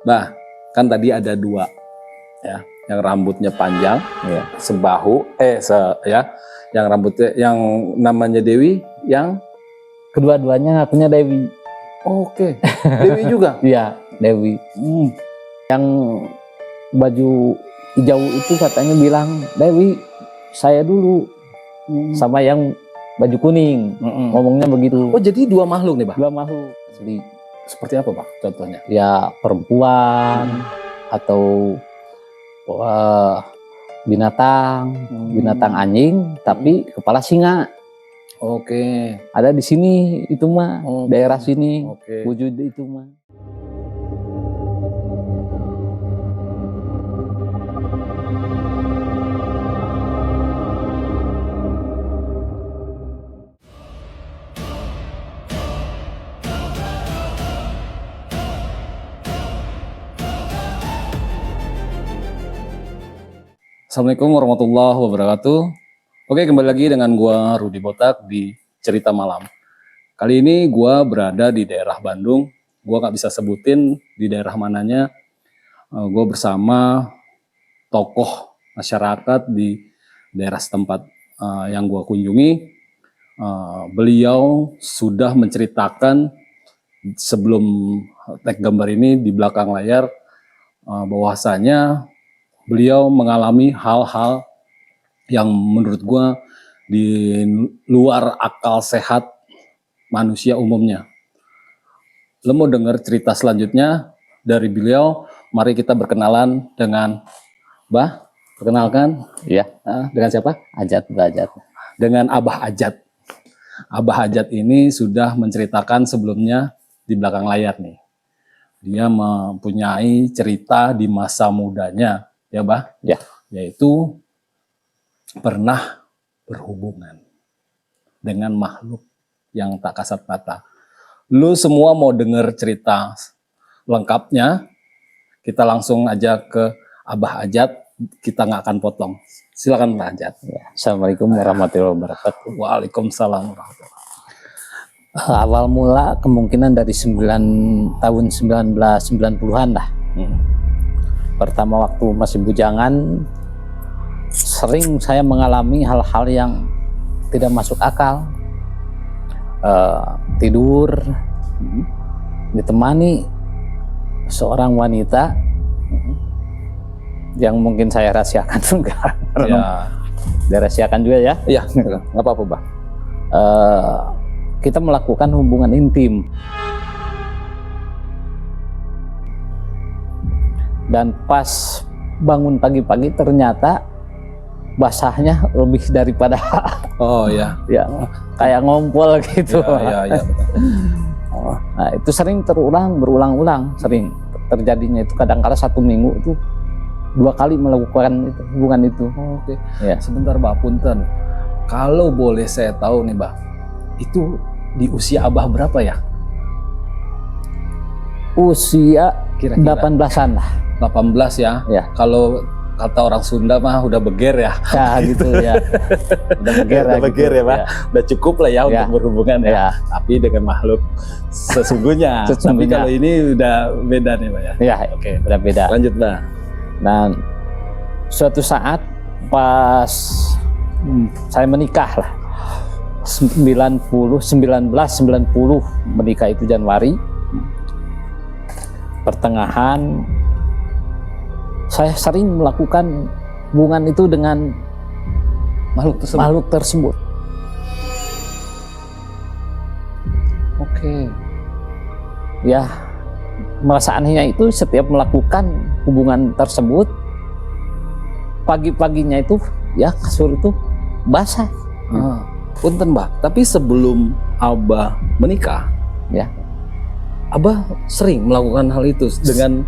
Bah, kan tadi ada dua ya, yang rambutnya panjang, Ya. sebahu, yang rambutnya, yang namanya Dewi, yang Kedua-duanya ngakunya Dewi. oke, Dewi juga. Iya, Dewi. Yang baju hijau itu katanya bilang, Dewi, saya dulu. Sama yang baju kuning, ngomongnya begitu. Oh, jadi dua makhluk nih, Bah? Dua makhluk. Asli. Seperti apa, Bah, contohnya? Ya perempuan atau binatang anjing tapi kepala singa. Oke. Ada di sini itu mah, daerah sini. Oke. Wujud itu mah. Assalamualaikum warahmatullahi wabarakatuh. Oke, kembali lagi dengan gua Rudi Botak di Cerita Malam. Kali ini gua berada di daerah Bandung. Gua nggak bisa sebutin di daerah mananya. Gua bersama tokoh masyarakat di daerah setempat yang gua kunjungi. Beliau sudah menceritakan sebelum tag gambar ini di belakang layar bahwasanya beliau mengalami hal-hal yang menurut gue di luar akal sehat manusia umumnya. Lo mau dengar cerita selanjutnya dari beliau? Mari kita berkenalan dengan Bah. Perkenalkan. Iya. Dengan siapa? Ajat, Ajat. Dengan Abah Ajat. Abah Ajat ini sudah menceritakan sebelumnya di belakang layar nih. Dia mempunyai cerita di masa mudanya. Ya, Bah? Ya. Yaitu pernah berhubungan dengan makhluk yang tak kasat mata. Lu semua mau denger cerita lengkapnya, kita langsung aja ke Abah Ajat, kita nggak akan potong. Silakan Mbak Ajat. Ya. Assalamualaikum warahmatullahi wabarakatuh. Waalaikumsalam warahmatullahi wabarakatuh. Awal mula kemungkinan dari tahun 1990-an lah. Pertama waktu masih bujangan, sering saya mengalami hal-hal yang tidak masuk akal. Tidur ditemani seorang wanita yang mungkin saya rahasiakan juga. Ya. Dirahasiakan juga ya. Iya, nggak apa-apa, Bah. Kita melakukan hubungan intim. Dan pas bangun pagi-pagi ternyata basahnya lebih daripada Oh ya, ya kayak ngompol gitu. Ya, betul. Nah, itu sering berulang-ulang sering terjadinya itu. Kadang-kala 1 minggu itu 2 kali melakukan itu, hubungan itu. Oke. Ya. Sebentar, Bah, punten. Kalau boleh saya tahu nih, Bah, itu di usia Abah berapa ya? Usia Kira-kira 18-an lah. 18 ya. Ya. Kalau kata orang Sunda mah udah beger ya. Ya gitu ya. Udah beger Udah ya, beger gitu. ya, Pak. Udah cukup lah ya untuk berhubungan ya. Ya. Tapi dengan makhluk sesungguhnya. Tapi kalau ini udah beda nih, Pak ya. Ya, Oke. udah beda. Lanjut, Pak. Dan suatu saat pas saya menikah lah, 1990 menikah itu Januari. Pertengahan saya sering melakukan hubungan itu dengan makhluk tersebut. Oke. Ya, merasa anehnya itu setiap melakukan hubungan tersebut, pagi-paginya itu ya kasur itu basah. Punten, Mbak, tapi sebelum Abah menikah, Ya, Abah sering melakukan hal itu dengan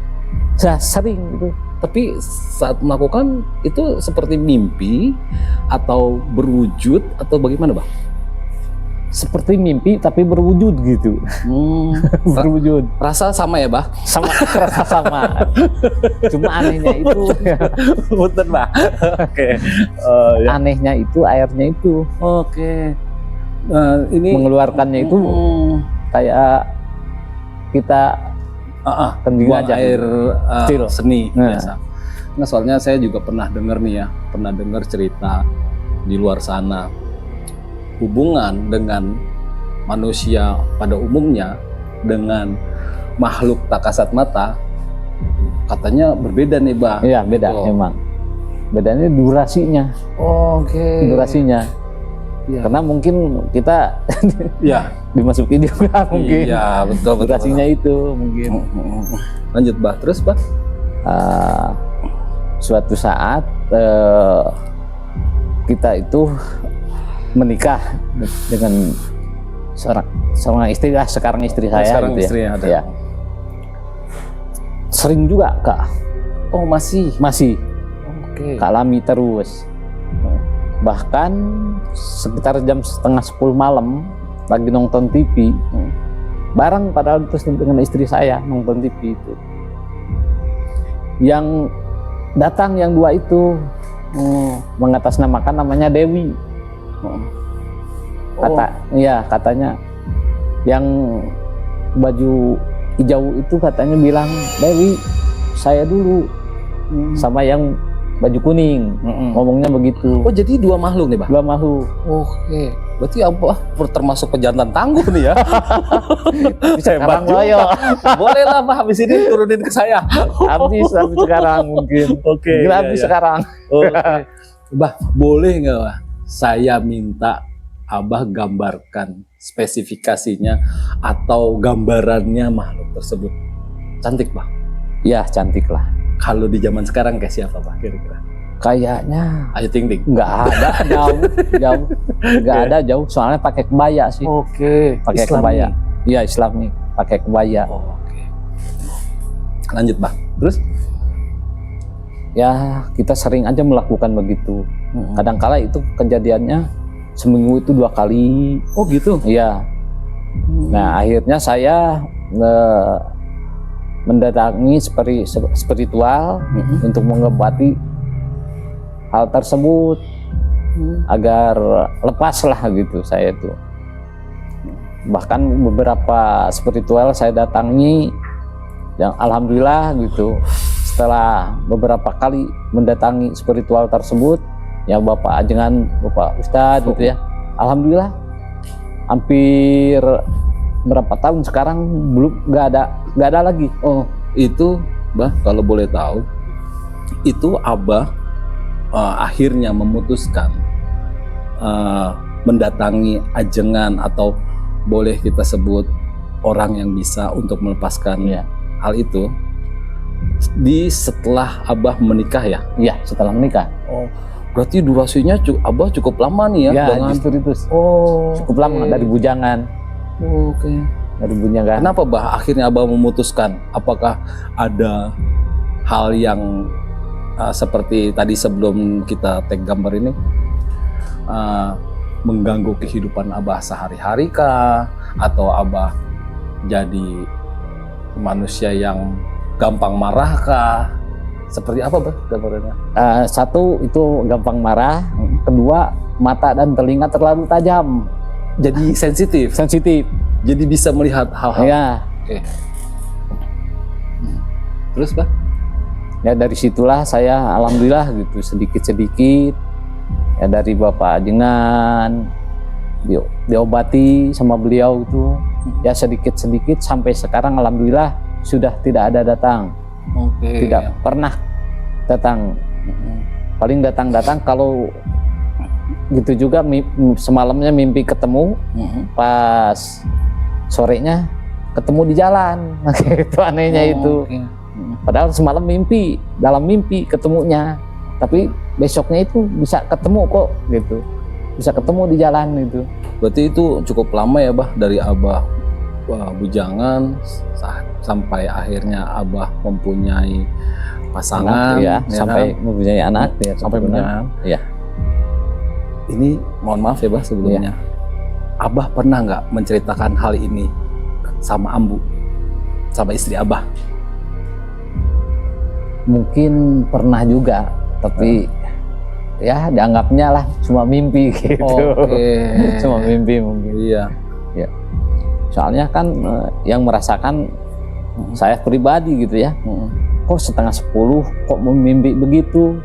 saya sering itu. tapi saat melakukan itu seperti mimpi atau berwujud atau bagaimana, Bang? Seperti mimpi tapi berwujud gitu. Berwujud. Rasa sama ya, Bah? Sama, rasa sama. Cuma anehnya itu. Punten, Bah. Oke. Ya. Anehnya itu airnya itu. Oke. Ini Mengeluarkannya itu kayak kita Kencing buang aja. air Kecil. seni Nah. biasa. Nah, soalnya saya juga pernah dengar nih ya, pernah dengar cerita di luar sana hubungan dengan manusia pada umumnya dengan makhluk tak kasat mata katanya berbeda nih, Bah. Iya, beda Gitu. memang. Bedanya durasinya, Oke. durasinya. Iya. Karena mungkin kita Iya. dimasukin juga mungkin. Iya, betul. Durasinya itu mungkin. Lanjut, Bah. Terus, Bah? Suatu saat kita itu menikah dengan seorang istri lah, sekarang istri saya Sekarang gitu istri ya. ada. Ya. Sering juga Kak, Oh, masih. Oke. alami terus. Bahkan sekitar jam setengah 10 malam lagi nonton TV, bareng padahal terus dengan istri saya nonton TV itu. Yang datang yang dua itu mengatasnamakan namanya Dewi. Katanya yang baju hijau itu katanya bilang, Dewi saya dulu, sama yang baju kuning ngomongnya begitu. Oh, jadi dua makhluk nih, Bah? Dua makhluk. Oke. Berarti apa? Termasuk pejantan tangguh nih ya? Sekarang juga. loyo. Boleh lah, Bah, habis ini turunin ke saya. Habis sekarang mungkin. Oke. Mungkin habis sekarang. Oke. Bah, boleh nggak, Bah? Saya minta Abah gambarkan spesifikasinya atau gambarannya makhluk tersebut. Cantik, Bah? Ya cantik lah. Kalau di zaman sekarang kayak siapa, Bah, kira-kira? Kayaknya Ayu Ting Ting. nggak ada jauh, nggak ada jauh. Soalnya pakai kebaya sih. Oke. Pakai Islami. kebaya. Iya Islami, pakai kebaya. Oke. Lanjut, Bah. Terus? Ya kita sering aja melakukan begitu. Kadangkala itu kejadiannya seminggu itu 2 kali. Oh, gitu. Iya. Nah akhirnya saya mendatangi spiritual untuk mengobati hal tersebut agar lepas lah gitu saya itu. Bahkan beberapa spiritual saya datangi yang alhamdulillah gitu, setelah beberapa kali mendatangi spiritual tersebut ya Bapak Ajengan, Bapak Ustadz gitu ya, alhamdulillah hampir berapa tahun sekarang belum nggak ada lagi. Oh, itu, Bah, kalau boleh tahu, itu Abah akhirnya memutuskan mendatangi ajengan atau boleh kita sebut orang yang bisa untuk melepaskan hal itu setelah Abah menikah ya? Iya, setelah menikah. Oh, berarti durasinya Abah cukup lama nih ya? Ya, dengan... justru itu cukup lama dari bujangan. Oke. Dari bujangan. Kenapa, Bah, akhirnya Abah memutuskan? Apakah ada hal yang seperti tadi sebelum kita tag gambar ini mengganggu kehidupan Abah sehari-hari kah? Atau Abah jadi manusia yang gampang marah kah? Seperti apa, Bah, gambarannya? Satu itu gampang marah, kedua mata dan telinga terlalu tajam. Jadi sensitif. Jadi bisa melihat hal-hal. Ya. Oke. Terus, Bah? Ya dari situlah saya alhamdulillah gitu sedikit-sedikit ya dari Bapak Ajengan diobati sama beliau itu ya sedikit-sedikit sampai sekarang alhamdulillah sudah tidak ada datang. Oke. Tidak pernah datang. Paling datang kalau gitu juga semalamnya mimpi ketemu, pas sorenya ketemu di jalan. Itu anehnya itu. Okay. Padahal semalam dalam mimpi ketemunya, tapi besoknya itu bisa ketemu kok gitu, bisa ketemu di jalan itu. Berarti itu cukup lama ya, Bah, dari Abah bujangan sampai akhirnya Abah mempunyai pasangan, anak, ya sampai kan? mempunyai anak ya, sampai punya anak. Ya. Ini mohon maaf ya, Bah, sebelumnya. Abah pernah nggak menceritakan hal ini sama Ambu, sama istri Abah? Mungkin pernah juga, tapi ya dianggapnya lah cuma mimpi gitu. Cuma mimpi mungkin. Iya. Ya. Soalnya kan yang merasakan Saya pribadi gitu ya, kok setengah 10 kok mimpi begitu.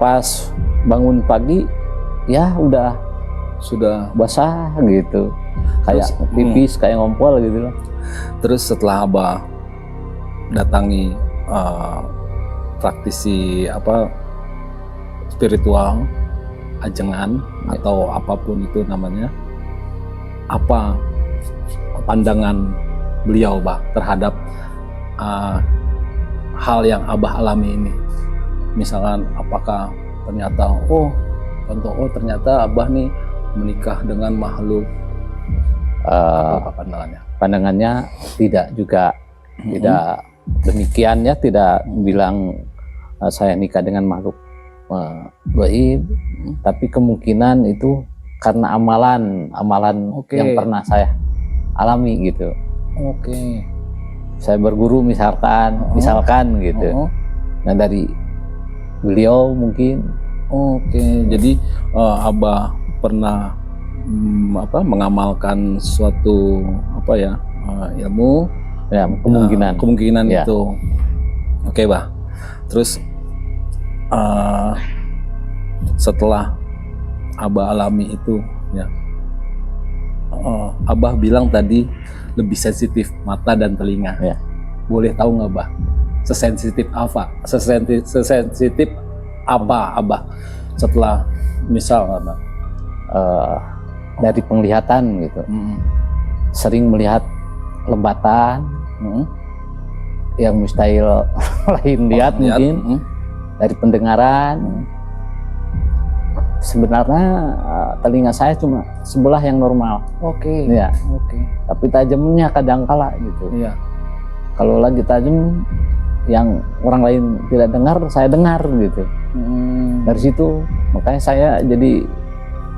Pas bangun pagi ya udah Sudah. basah gitu, kayak Terus, pipis, kayak ngompol gitu loh. Terus setelah Abah datangi praktisi spiritual, ajengan atau apapun itu namanya, apa pandangan beliau Bah terhadap hal yang Abah alami ini? Misalkan apakah ternyata ternyata Abah nih menikah dengan makhluk, apa pandangannya? Pandangannya tidak juga, tidak demikian ya, tidak bilang saya nikah dengan makhluk gaib, tapi kemungkinan itu karena amalan yang pernah saya alami gitu. Saya berguru misalkan gitu. Nah dari beliau mungkin. Jadi Abah pernah mengamalkan suatu ilmu Ya, kemungkinan Ya. itu. Bah. Terus setelah Abah alami itu ya, Abah bilang tadi lebih sensitif mata dan telinga. Ya. Boleh tahu nggak Bah, sesensitif apa? Sesensitif apa Abah setelah misal Abah? Dari penglihatan gitu, sering melihat lembatan yang mustahil lain lihat mungkin. Dari pendengaran, sebenarnya telinga saya cuma sebelah yang normal. Ya. Tapi tajamnya kadangkala gitu. Iya. Kalau lagi tajam yang orang lain tidak dengar, saya dengar gitu. Dari situ makanya saya jadi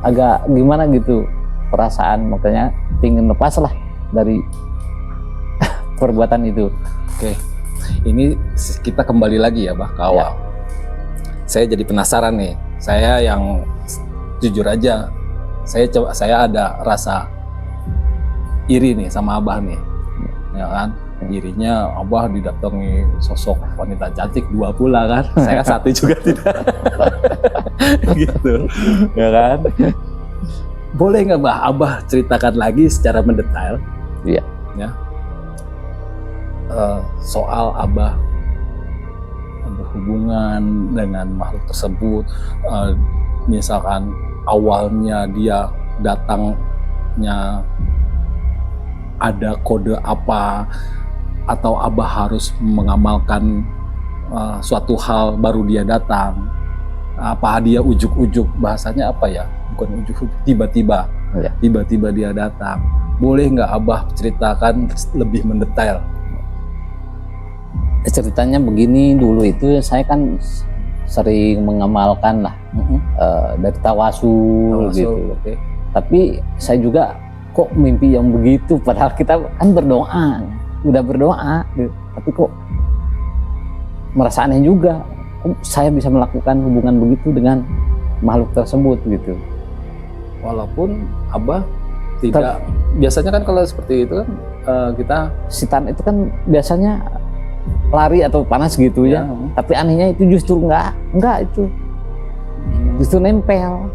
agak gimana gitu perasaan, makanya pingin lepas lah dari perbuatan itu. Ini kita kembali lagi ya Bah ke awal. Ya. Saya jadi penasaran nih. Saya yang jujur aja, saya ada rasa iri nih sama Abah nih, ya kan? Irinya Abah didatangi sosok wanita cantik 2 pula kan, saya 1 juga tidak. Gitu, ya kan? Boleh nggak Abah ceritakan lagi secara mendetail? Iya. Ya. Soal Abah berhubungan dengan makhluk tersebut, misalkan awalnya dia datangnya ada kode apa, atau Abah harus mengamalkan suatu hal baru dia datang, apa dia ujuk-ujuk, bahasanya apa ya, bukan ujuk-ujuk, tiba-tiba dia datang. Boleh nggak Abah ceritakan lebih mendetail? Ceritanya begini, dulu itu saya kan sering mengamalkan lah dari tawasul gitu. Tapi saya juga kok mimpi yang begitu, padahal kita kan udah berdoa gitu. Tapi kok merasa aneh juga, kok saya bisa melakukan hubungan begitu dengan makhluk tersebut gitu. Walaupun Abah tidak, biasanya kan kalau seperti itu kan kita setan itu kan biasanya lari atau panas gitu ya. Tapi anehnya itu justru enggak itu. Justru nempel.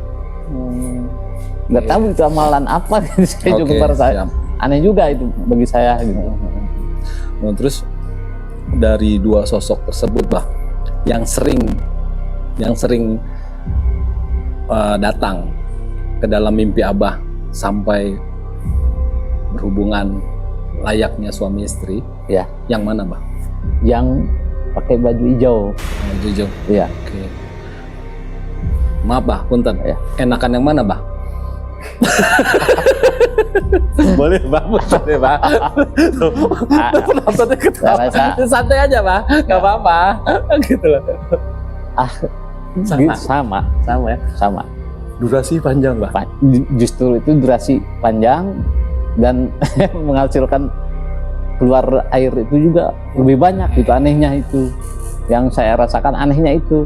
Nggak tahu itu amalan apa. Saya juga merasa aneh juga itu bagi saya gitu. Nah, terus dari 2 sosok tersebut Bah, yang sering datang ke dalam mimpi Abah sampai berhubungan layaknya suami istri, ya, yang mana Bah? Yang pakai baju hijau. Baju hijau. Iya. Maaf Bah, punten. Ya. Enakan yang mana Bah? Boleh Bah, boleh Bah. Penontonnya ketawa. Santai aja Bah, nggak apa-apa. Gitu loh. Sama ya. Sama. Durasi panjang Bah. Justru itu durasi panjang dan menghasilkan keluar air itu juga lebih banyak. Itu anehnya itu. Yang saya rasakan anehnya itu.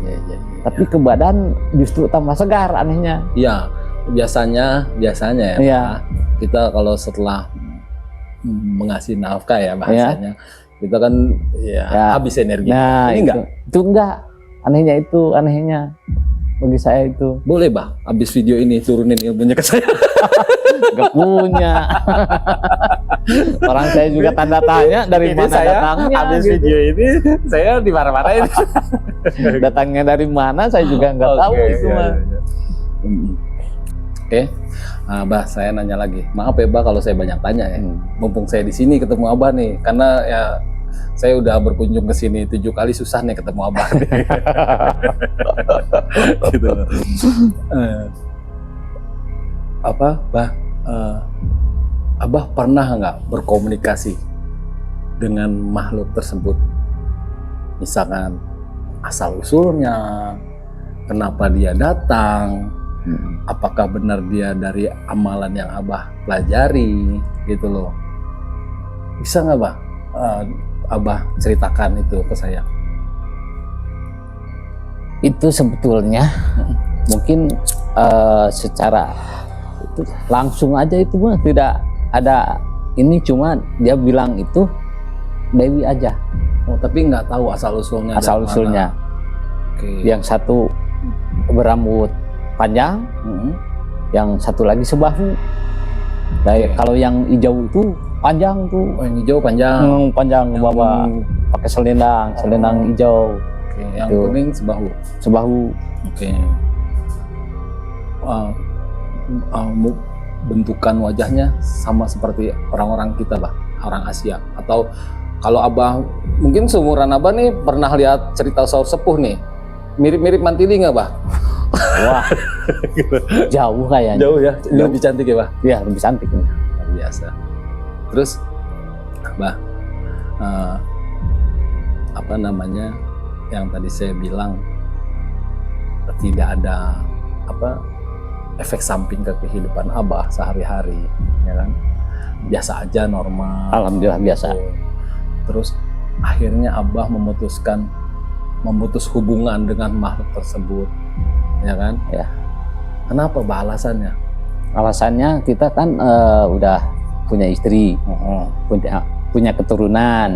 Iya. Tapi ke badan justru tambah segar anehnya. Iya, biasanya ya Iya. Pak, kita kalau setelah mengasih nafkah ya bahasanya. Kita kan ya habis energi. Nah, ini itu enggak. Anehnya bagi saya itu. Boleh bah, habis video ini turunin ilmunya ke saya. Gak punya. Orang saya juga tanda tanya dari mana datangnya. Habis gitu. video ini saya dimarah-marahin. Datangnya dari mana saya juga nggak tahu itu mah. Oke. Nah, bah, saya nanya lagi. Maaf ya, bah, kalau saya banyak tanya ya. Mumpung saya di sini ketemu Abah nih, karena ya saya udah berkunjung ke sini 7 kali, susah nih ketemu Abah. Gitu. Bah, Abah pernah nggak berkomunikasi dengan makhluk tersebut? Misalkan asal usulnya, kenapa dia datang, apakah benar dia dari amalan yang Abah pelajari, gitu loh. Bisa nggak bah, Abah ceritakan itu ke saya? Itu sebetulnya mungkin secara itu langsung aja itu mah tidak ada ini, cuma dia bilang itu Dewi aja. Oh, tapi nggak tahu asal usulnya. Asal usulnya. Okay. Yang satu berambut panjang, yang satu lagi sebahu. Nah, kalau yang hijau itu panjang tuh. Oh, yang hijau panjang. Panjang ke bawah. Pakai selendang hijau. Okay. Yang kuning sebahu. Sebahu. Oke. Bentukan wajahnya sama seperti orang-orang kita bah, orang Asia. Atau kalau Abah, mungkin seumuran Abah nih pernah lihat cerita Saur Sepuh nih, mirip-mirip Mantili nggak bah? Wah, jauh kayaknya. Jauh ya, lebih cantik ya bah? Iya, lebih cantik. Luar biasa. Terus, bah, apa namanya yang tadi saya bilang, tidak ada efek samping ke kehidupan Abah sehari-hari, ya kan? Biasa aja, normal. Alhamdulillah biasa. Terus akhirnya Abah memutus hubungan dengan makhluk tersebut, ya kan? Ya. Kenapa bah alasannya? Alasannya kita kan udah punya istri, punya keturunan.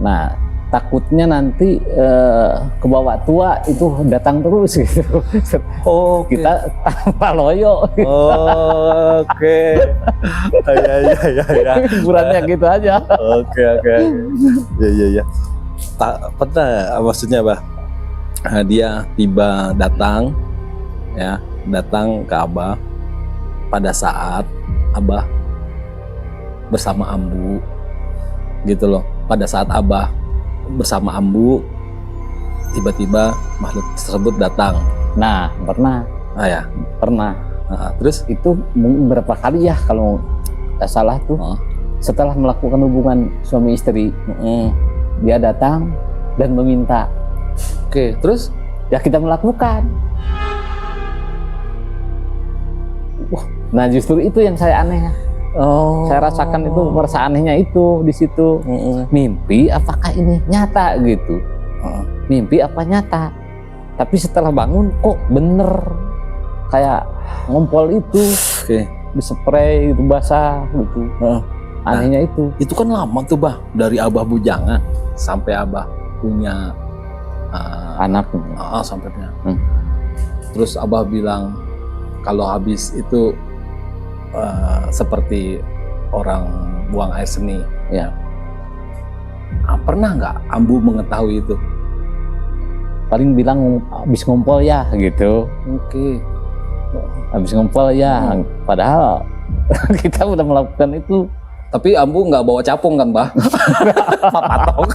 Nah, takutnya nanti kebawa tua itu datang terus gitu. Oh, okay. Kita tanpa loyo. Oke. Ya. Hiburannya gitu aja. Oke. Ya. Pernah maksudnya bah, dia datang ke Abah pada saat Abah bersama Ambu, gitu loh. Pada saat Abah bersama Ambu, tiba-tiba makhluk tersebut datang. Nah, pernah. Ya. Pernah. Terus itu berapa kali ya kalau nggak salah tuh. Setelah melakukan hubungan suami istri, dia datang dan meminta. Oke, terus ya kita melakukan. Nah, justru itu yang saya aneh. Saya rasakan itu, merasa anehnya itu di situ. Mimpi apakah ini nyata gitu? Mimpi apa nyata? Tapi setelah bangun kok bener kayak ngompol itu, dispray itu basah gitu. Anehnya itu. Itu kan lama tuh bah, dari Abah bujangan sampai Abah punya anak. Sampai punya. Terus Abah bilang kalau habis itu seperti orang buang air seni. Ya. Pernah nggak Ambu mengetahui itu? Paling bilang habis ngompol ya gitu. Oke. Habis ngompol ya. Padahal kita udah melakukan itu. Tapi Ambu nggak bawa capung kan bah? Papatok.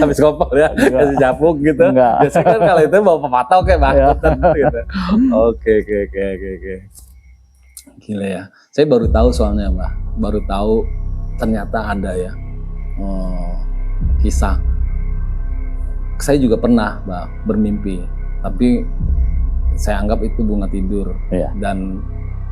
Habis ngompol ya, kasih capung gitu. Enggak. Biasanya kan kalau itu bawa papatok ya bah. Gitu. Oke. Gila ya. Saya baru tahu soalnya bah. Baru tahu ternyata ada ya kisah. Saya juga pernah bah bermimpi. Tapi saya anggap itu bunga tidur. Dan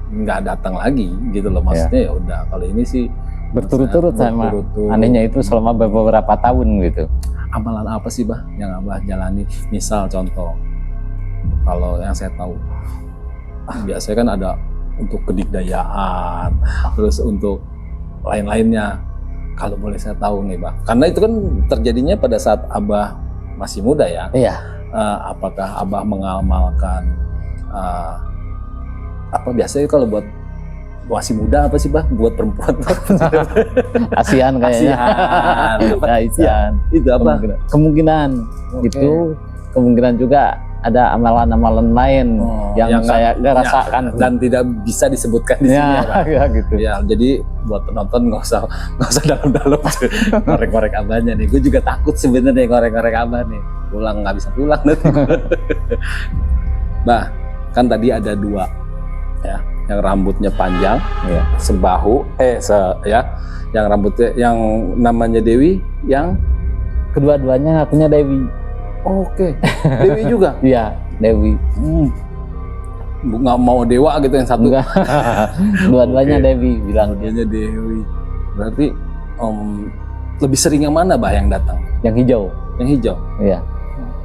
nggak datang lagi gitu loh. Maksudnya ya udah kalau ini sih berturut-turut sama. Anehnya itu selama beberapa tahun gitu. Amalan apa sih bah yang Abah jalani? Misal contoh, kalau yang saya tahu biasanya kan ada untuk kedikdayaan, terus untuk lain-lainnya. Kalau boleh saya tahu nih, Bah. Karena itu kan terjadinya pada saat Abah masih muda ya. Iya. Apakah Abah mengamalkan apa biasanya kalau buat masih muda apa sih, Bah, buat perempuan? ASEAN kayaknya. Asian. Apa? Ya, ASEAN. Itu apa? Kemungkinan Oke. itu kemungkinan juga ada amalan-amalan lain yang saya nggak rasakan dan tidak bisa disebutkan di sini ya, Bah. ya gitu. Ya, jadi buat penonton nggak usah dalam-dalam ngorek-ngorek Abahnya nih. Gue juga takut sebenarnya ngorek-ngorek Abah nih. Pulang nggak bisa pulang nanti. Bah, kan tadi ada 2 ya, yang rambutnya panjang, Ya. sebahu, yang rambutnya yang namanya Dewi, yang Kedua-duanya ngakunya Dewi. oke, Dewi juga. Iya, Dewi. Nggak mau dewa gitu yang satu. Enggak. Dua-duanya Oke. Dewi bilang dia. Dua-duanya Dewi. Berarti lebih sering yang mana, Bah, yang datang? Yang hijau. Yang hijau. Iya.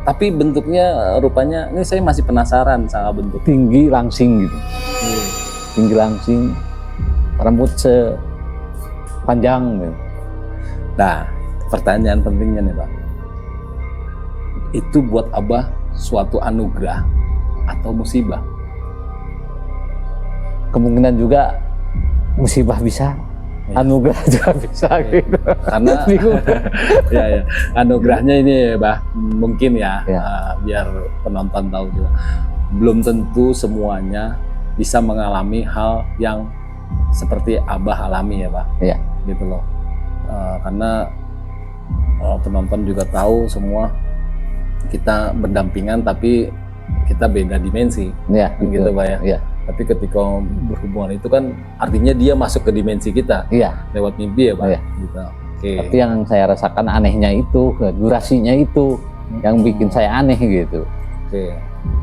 Tapi bentuknya rupanya ini saya masih penasaran sama bentuk. Tinggi langsing gitu. Tinggi langsing. Rambut sepanjang gitu. Nah, pertanyaan pentingnya nih, Pak. Itu buat Abah suatu anugerah atau musibah? Kemungkinan juga musibah bisa, Iya. anugerah juga bisa gitu. Karena Bingung. ya, anugerahnya ini ya, Bah, mungkin ya, Ya. biar penonton tahu juga. Belum tentu semuanya bisa mengalami hal yang seperti Abah alami ya, Pak. Iya. Gitu loh. Karena penonton juga tahu semua kita berdampingan tapi kita beda dimensi. Iya, Gitu, Pak ya. Iya. Tapi ketika berhubungan itu kan artinya dia masuk ke dimensi kita Iya. lewat mimpi ya, Pak. Iya. Gitu. Oke. Tapi yang saya rasakan anehnya itu, durasinya itu yang bikin saya aneh gitu. Oke.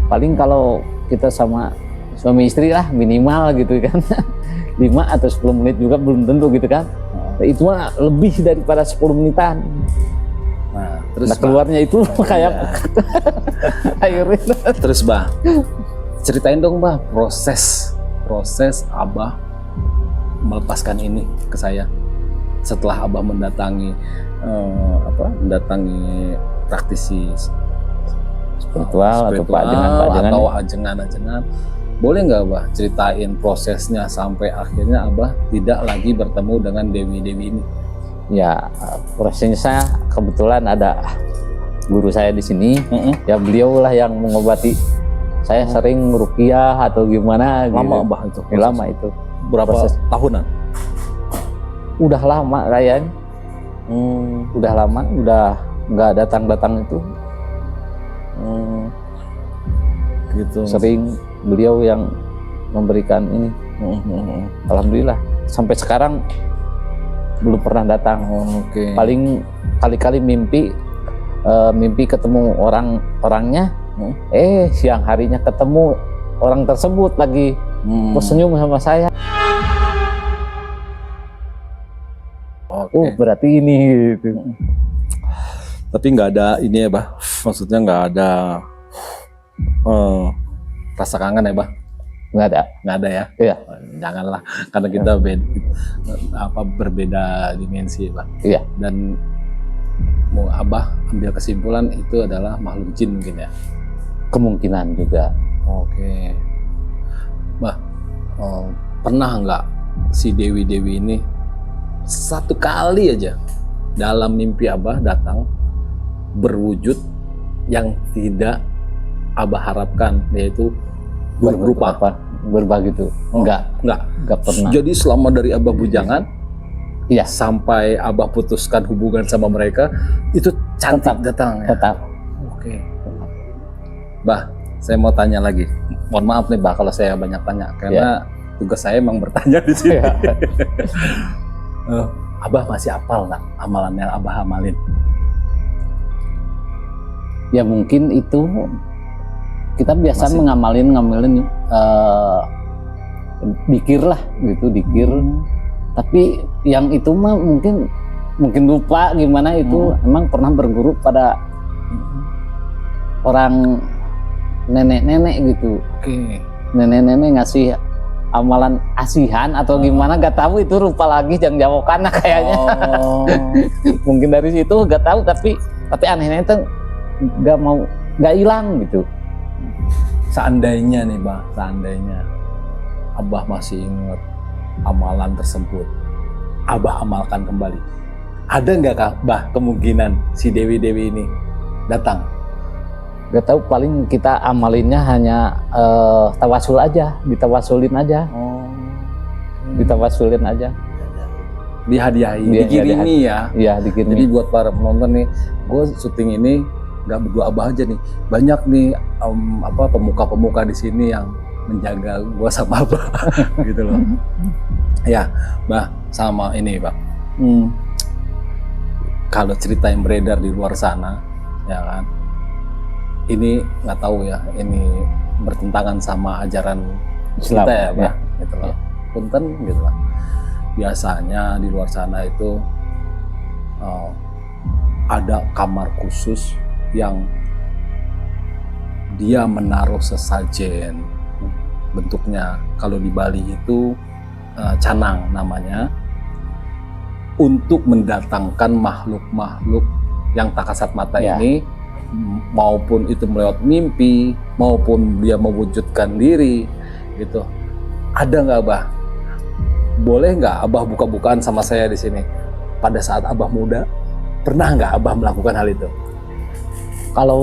Paling kalau kita sama suami istri lah minimal gitu kan 5 atau 10 menit juga belum tentu gitu kan. Itu mah lebih daripada 10 menitan. Nah, terus Nah, keluarnya itu kayak airnya. Terus, Bah, ceritain dong, Bah, proses Abah melepaskan ini ke saya setelah Abah mendatangi praktisi Spiritual atau Pak Ajengan-Pak atau ajengan-ajengan. Boleh nggak, Bah, ceritain prosesnya sampai akhirnya Abah tidak lagi bertemu dengan dewi-dewi ini? Ya, prosesnya saya kebetulan ada guru saya di sini. Ya beliau lah yang mengobati. Saya sering ruqyah atau gimana gitu. Lama, Bah, itu? Ya, lama itu. Berapa proses. tahunan? Udah lama kayaknya. Udah lama, udah nggak datang-datang itu. Gitu. Sering beliau yang memberikan ini. Alhamdulillah sampai sekarang belum pernah datang. Oke. Paling kali-kali mimpi ketemu orangnya. Siang harinya ketemu orang tersebut lagi senyum sama saya. Oke. Berarti ini gitu. Tapi nggak ada ini ya, Bah. Maksudnya nggak ada rasa kangen ya, Bah? Nggak ada. Nggak ada ya? Iya. Janganlah, karena kita berbeda dimensi, Bah. Iya. Dan mau Abah ambil kesimpulan itu adalah makhluk jin mungkin ya. Kemungkinan juga. Oke. Bah, pernah nggak si dewi-dewi ini satu kali aja dalam mimpi Abah datang berwujud yang tidak Abah harapkan, yaitu berupa berubah gitu. Enggak pernah. Jadi selama dari Abah bujangan Iya. sampai Abah putuskan hubungan sama mereka itu cantik datang ya. Tetap. Oke. Bah, saya mau tanya lagi. Mohon maaf nih, Bah, kalau saya banyak tanya karena tugas saya emang bertanya di sini. Iya. Abah masih hafal nggak amalan yang Abah amalin? Ya mungkin itu kita biasa Masih. ngamalin dikir lah gitu, dikir. Tapi yang itu mah mungkin lupa gimana itu. Emang pernah berguru pada orang nenek-nenek gitu. Oke. Nenek-nenek ngasih amalan asihan atau gimana gak tahu, itu rupa lagi yang jawab karena kayaknya. Oh. Mungkin dari situ gak tahu, tapi anehnya itu gak hilang gitu. Seandainya nih Bah, seandainya Abah masih ingat amalan tersebut, Abah amalkan kembali. Ada nggak Kak Bah kemungkinan si Dewi-Dewi ini datang? Gak tahu, paling kita amalinnya hanya tawasul aja, ditawasulin aja, ditawasulin aja. Dihadiahi, Iya, dikirimi ya. Iya, dikirimi. Jadi buat para penonton nih, gue syuting ini nggak berdua Abah aja nih, banyak nih pemuka-pemuka di sini yang menjaga gue sama Abah gitu loh. Ya, Bah, sama ini Bah. Kalau cerita yang beredar di luar sana, ya kan, ini nggak tahu ya, ini bertentangan sama ajaran Islam, kita ya, Bah, ya. gitu loh. Punten gitu lah. Biasanya di luar sana itu ada kamar khusus yang dia menaruh sesajen, bentuknya kalau di Bali itu canang namanya, untuk mendatangkan makhluk-makhluk yang tak kasat mata Ya. ini, maupun itu melewat mimpi, maupun dia mewujudkan diri gitu. Ada nggak Abah? Boleh nggak Abah buka-bukaan sama saya di sini? Pada saat Abah muda, pernah nggak Abah melakukan hal itu? Kalau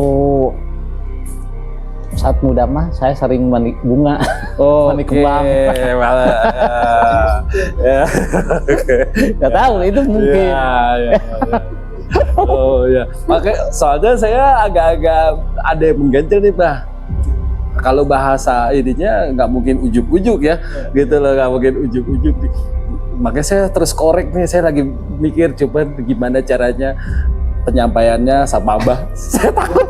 saat muda mah saya sering mandi bunga. Oh, Mandi kembang. Ya. Gak tahu, itu mungkin. Ya. Oh ya, makanya soalnya saya agak-agak ada yang mengganjal nih Bah. Kalau bahasa ininya nggak mungkin ujuk-ujuk ya, gitu loh, nggak mungkin ujuk-ujuk. Makanya saya terus korek nih, saya lagi mikir coba gimana caranya penyampaiannya sama Abah. Saya takut.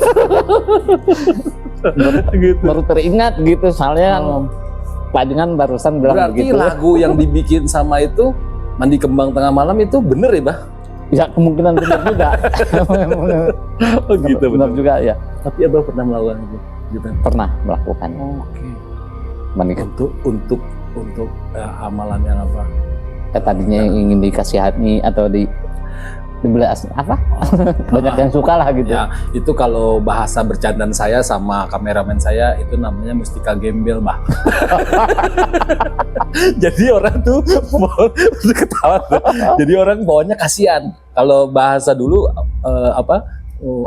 Gitu. Baru teringat gitu, soalnya Pak Dengan barusan bilang Berarti begitu. lagu yang dibikin sama itu Mandi Kembang Tengah Malam itu bener ya Bah? Ya kemungkinan benar juga. Oh gitu, benar juga ya. Tapi Abah pernah melakukan itu? Gitu. Pernah melakukan. Oke. Mandi Untuk amalan yang apa? tadinya ingin dikasihani atau dibeli apa? Banyak yang suka lah gitu. Ya, itu kalau bahasa bercandaan saya sama kameramen saya itu namanya mustika gembel, Bah. Jadi orang tuh mau ketawa tuh. Jadi orang bawanya kasihan. Kalau bahasa dulu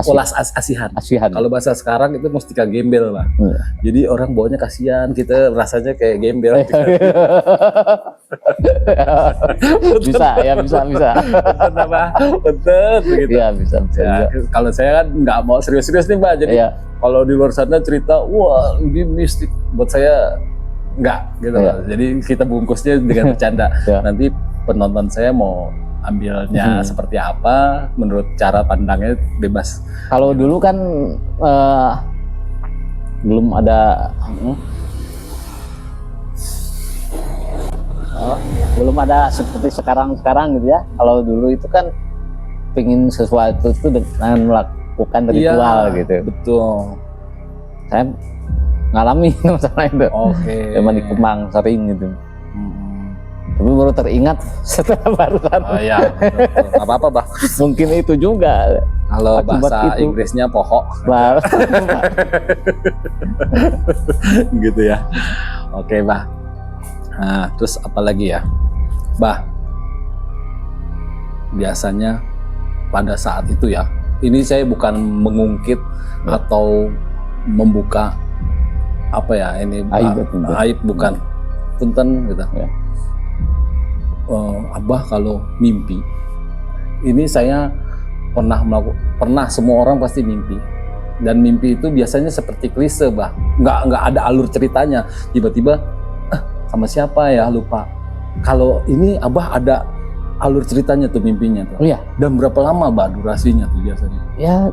ulas asihan. Asihan. Kalau bahasa sekarang itu mustika gembel, Bah. Iya. Jadi orang bawanya kasihan, kita rasanya kayak gembel. bisa. Betul, Bah. Betul begitu. Iya, bisa. Ya, kalau saya kan nggak mau serius-serius nih Mbak, jadi Iya. kalau di luar sana cerita, wah ini mistik, buat saya nggak gitu Iya. loh. Jadi kita bungkusnya dengan bercanda. Iya. Nanti penonton saya mau ambilnya seperti apa, menurut cara pandangnya bebas. Kalau dulu kan belum ada belum ada seperti sekarang gitu ya. Kalau dulu itu kan pingin sesuatu itu dengan melakukan ritual Iya, gitu. Betul. Saya ngalami masalah itu. Oke. Mandi kembang sering gitu. Mm-mm. Tapi baru teringat setelah barusan. Oh iya, betul. Nggak apa-apa, Bah. Mungkin itu juga. Kalau Akibat bahasa itu. Inggrisnya pohok. Bah. Gitu ya. Oke, Bah. Nah, terus apa lagi ya? Bah, biasanya pada saat itu ya, ini saya bukan mengungkit atau membuka apa ya, ini aib bukan. Punten gitu. Ya. Abah kalau mimpi, ini saya pernah semua orang pasti mimpi, dan mimpi itu biasanya seperti klise, Bah, nggak ada alur ceritanya, tiba-tiba sama siapa ya lupa. Kalau ini Abah ada alur ceritanya tuh mimpinya tuh. Oh iya. Dan berapa lama Bah durasinya tuh biasanya? Ya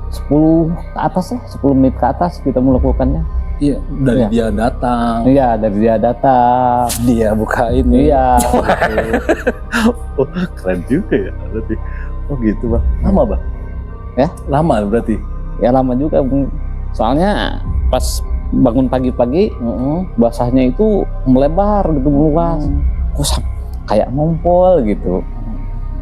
10 ke atas lah, 10 menit ke atas kita melakukannya. Iya, dari Iya. dia datang, Iya, dari dia datang. dia buka ini. Iya. Oh, keren juga ya berarti. Oh gitu, Bah. Lama, Bah? Ya? Lama berarti. Ya lama juga. Soalnya pas bangun pagi-pagi basahnya itu melebar gitu, meluas. Kok kayak ngompol gitu.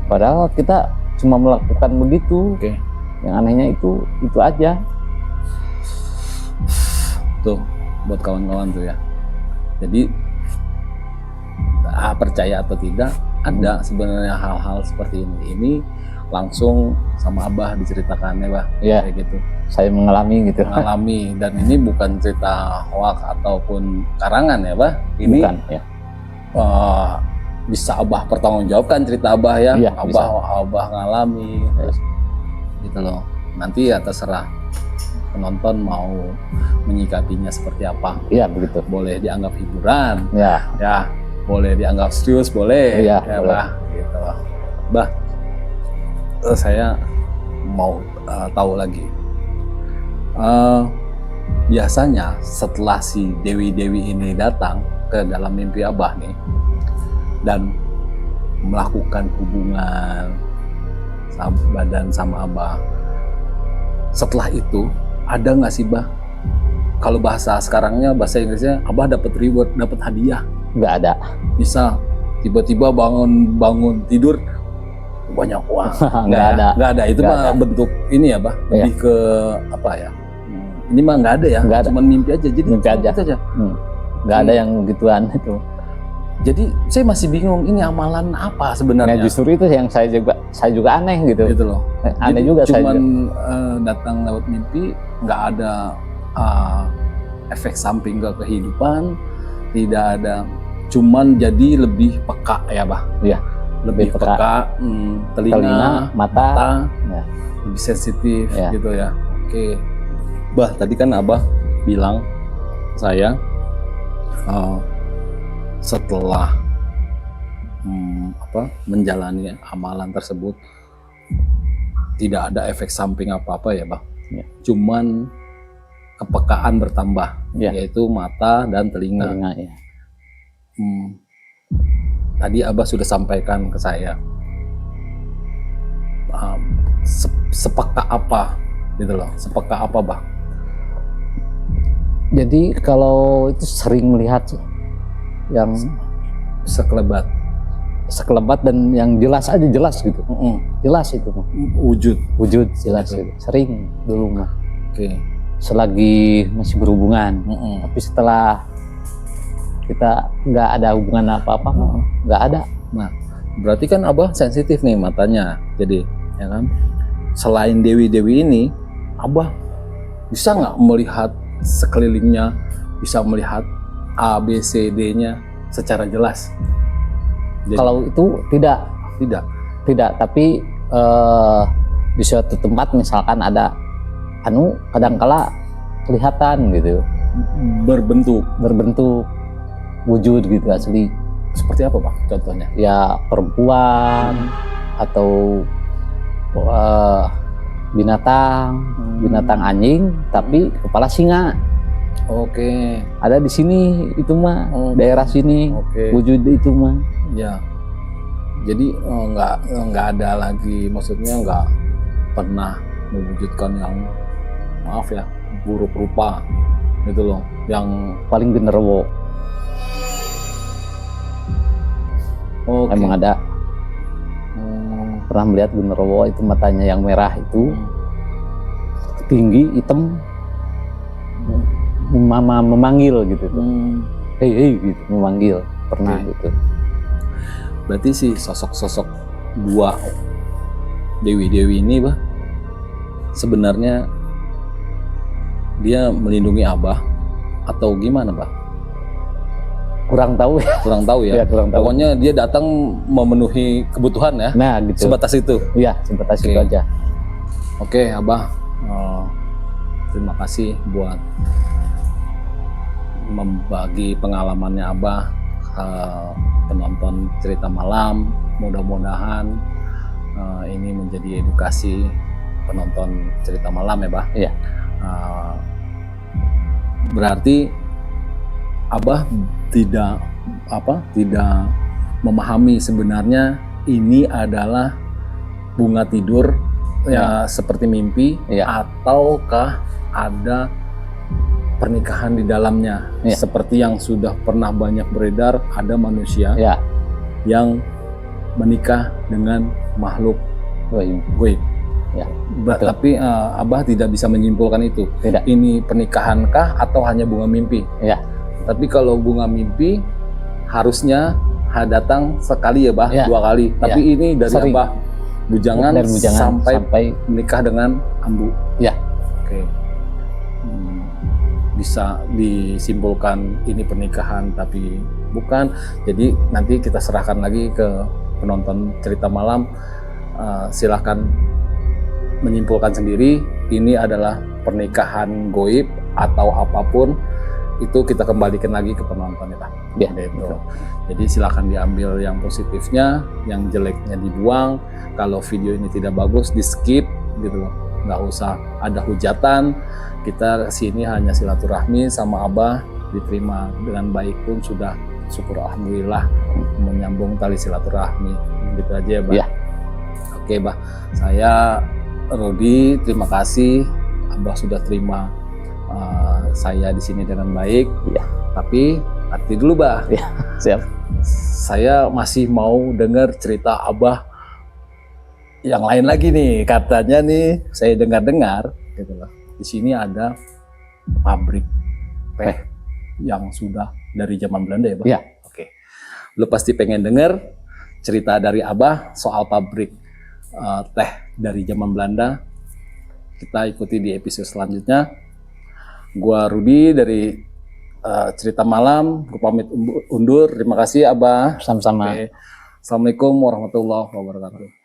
Padahal kita cuma melakukan begitu. Oke. Yang anehnya itu aja. Tuh buat kawan-kawan tuh ya. Jadi percaya atau tidak, ada sebenarnya hal-hal seperti ini. Ini langsung sama Abah diceritakannya, Bah. Iya. Kayak gitu. Saya mengalami gitu. Mengalami, dan ini bukan cerita hoax ataupun karangan ya, Bah. Ini Bukan, ya. Bisa Abah pertanggungjawabkan cerita Abah ya. Iya, Abah ngalami terus gitu loh. Nanti ya terserah penonton mau menyikapinya seperti apa. Iya, begitu. Boleh dianggap hiburan, Ya, ya boleh dianggap serius, boleh. Iya, Ya, boleh. Bah, gitu. Bah, saya mau tahu lagi. Biasanya setelah si dewi-dewi ini datang ke dalam mimpi Abah nih dan melakukan hubungan badan sama Abah, setelah itu ada nggak sih, Bah? Kalau bahasa sekarangnya, bahasa Inggrisnya, Abah dapat reward, dapat hadiah. nggak ada. Misal tiba-tiba bangun tidur banyak uang. Nggak ada. Nggak ada. Itu Nggak mah ada. bentuk ini ya, Bah. Iya. Lebih ke apa ya? Ini mah nggak ada ya. Nggak ada. Cuman mimpi aja. Jadi Mimpi aja. itu aja. Nggak ada yang gituan itu. Jadi saya masih bingung, ini amalan apa Nah, sebenarnya? justru itu yang saya juga aneh gitu. Gitu loh. Aneh Jadi juga saya cuman juga. datang lewat mimpi, nggak ada efek samping ke kehidupan, tidak ada, cuman jadi lebih peka ya, Bah. Iya, Lebih lebih peka, peka. telinga, mata. Ya. lebih sensitif Ya. gitu ya. Oke, Bah, tadi kan Abah bilang saya setelah menjalani amalan tersebut tidak ada efek samping apa-apa ya, Bah. Ya. Cuman kepekaan bertambah, Ya. yaitu mata dan telinga. Ya. Tadi Abah sudah sampaikan ke saya sepeka apa gitu loh, sepeka apa, Bah? Jadi kalau itu sering melihat yang Sekelebat sekelebat dan yang jelas aja, jelas gitu. Jelas itu mah. Wujud jelas Gitu. gitu. Sering dulu mah. Oke. Selagi masih berhubungan. Tapi setelah kita nggak ada hubungan apa-apa, nggak ada. Nah, berarti kan Abah sensitif nih matanya. Jadi, ya kan? Selain dewi-dewi ini, Abah bisa nggak melihat sekelilingnya, bisa melihat A, B, C, D-nya secara jelas? Jadi, Kalau itu tidak, tapi di suatu tempat misalkan ada kadangkala kelihatan gitu, berbentuk wujud gitu asli. seperti apa, Pak? Contohnya? Ya perempuan atau binatang anjing tapi kepala singa. Oke. Ada di sini itu mah, daerah sini. Oke. Wujud itu mah. Ya. Jadi nggak ada lagi, maksudnya nggak pernah mewujudkan yang, maaf ya, buruk rupa gitu loh, yang Paling genderuwo. oke. Emang ada, pernah melihat genderuwo itu, matanya yang merah itu, tinggi, hitam, memanggil gitu tuh. Hei gitu, memanggil, pernah Oke. gitu. Berarti si sosok-sosok dua dewi-dewi ini, Bah, sebenarnya dia melindungi Abah atau gimana, Bah? Kurang tahu ya. Kurang tahu ya. Ya, kurang tahu. Pokoknya dia datang memenuhi kebutuhan ya. Nah gitu. Sebatas itu. Iya, sebatas Oke. itu aja. Oke, Abah. Terima kasih buat membagi pengalamannya Abah ke penonton cerita malam. Mudah-mudahan ini menjadi edukasi penonton cerita malam ya, Bah. Iya. Berarti Abah tidak memahami sebenarnya ini adalah bunga tidur ya, seperti mimpi, Iya. ataukah ada pernikahan di dalamnya. Ya. Seperti yang sudah pernah banyak beredar, ada manusia Ya. yang menikah dengan makhluk goib. Ya, betul. Tapi Abah tidak bisa menyimpulkan itu. Tidak. Ini pernikahankah atau hanya bunga mimpi? Ya. Tapi kalau bunga mimpi harusnya datang sekali ya Bah, Ya. 2 kali. Tapi ini dari Sering. Abah bujangan, Dari bujangan sampai menikah dengan ambu. Ya. Oke. Bisa disimpulkan ini pernikahan tapi bukan. Jadi nanti kita serahkan lagi ke penonton cerita malam. Silahkan menyimpulkan sendiri ini adalah pernikahan goib atau apapun, itu kita kembalikan lagi ke penonton ya Pak. Ya, gitu. Jadi silahkan diambil yang positifnya, yang jeleknya dibuang. Kalau video ini tidak bagus di skip gitu loh, nggak usah ada hujatan. Kita kesini hanya silaturahmi sama Abah, diterima dengan baik pun sudah syukur alhamdulillah, menyambung tali silaturahmi. Gitu aja ya Bah. Ya. Oke Bah, saya Rudi, terima kasih Abah sudah terima saya di sini dengan baik. Ya. Tapi hati dulu Bah. Ya, siap. Saya masih mau dengar cerita Abah yang lain lagi nih. Katanya nih, saya dengar-dengar gitu loh. Di sini ada pabrik teh yang sudah dari zaman Belanda ya Bah? Ya. Oke. Lu pasti pengen dengar cerita dari Abah soal pabrik teh dari zaman Belanda. Kita ikuti di episode selanjutnya. Gua Rudi dari cerita malam. Gua pamit undur. Terima kasih Abah. Sama-sama. Oke. Assalamualaikum warahmatullahi wabarakatuh.